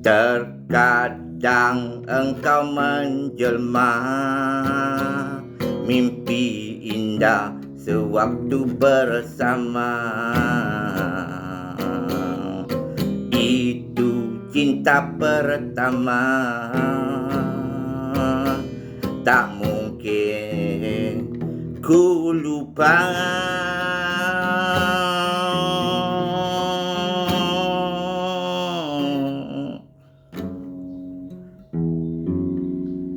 Terkadang engkau menjelma mimpi indah sewaktu bersama. Itu cinta pertama, tak mungkin ku lupa.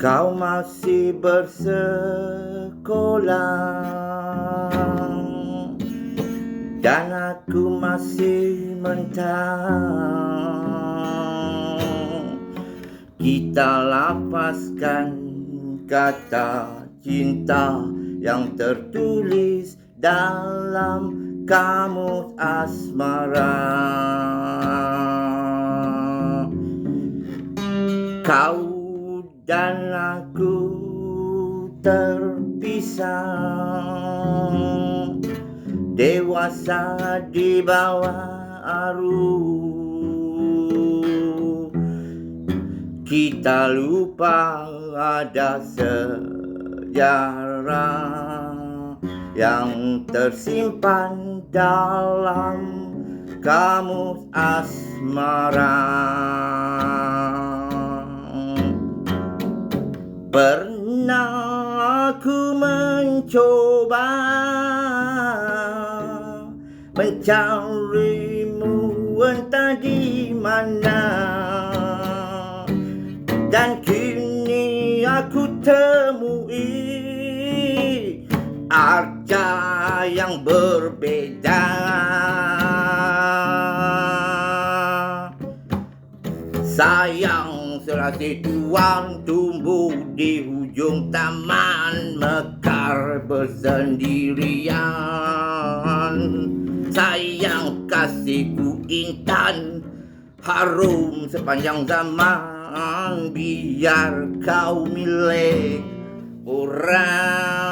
Kau masih bersekolah dan aku masih mentang. Kita lapaskan kata cinta yang tertulis dalam kamus asmara. Kau dan aku terpisah, dewasa di bawah arus. Kita lupa ada sejarah yang tersimpan dalam kamus asmara. Pernah aku mencoba mencarimu entah di mana, dan kini aku temui arca yang berbeda. Sayang selasih tuan tumbuh di hujung taman mekar bersendirian. Sayang kasihku intan harum sepanjang zaman, biar kau milik orang.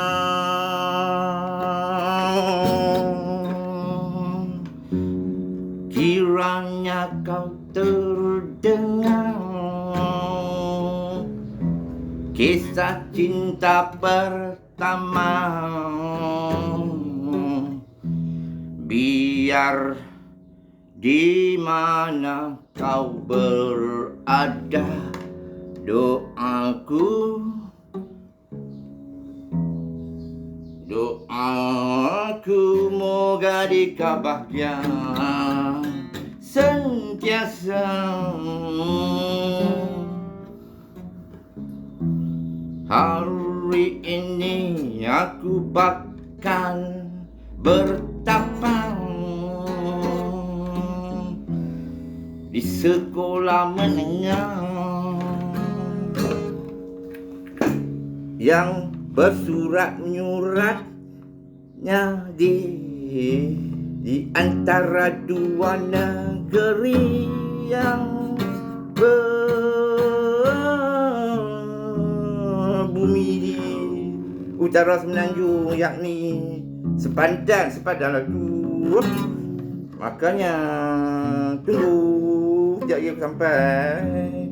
Kiranya kau terdengar kisah cinta pertama, biar di mana kau berada, doaku moga dikau bahagia sentiasa. Hari ini aku bakal bertapa di sekolah menengah yang bersurat-nyuratnya di antara dua negeri yang berbumi di utara semenanjung, yakni sepadan lagu. Makanya tunggu sekejap lagi sampai.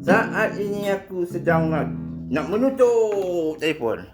Saat ini aku sedang nak menutup telefon.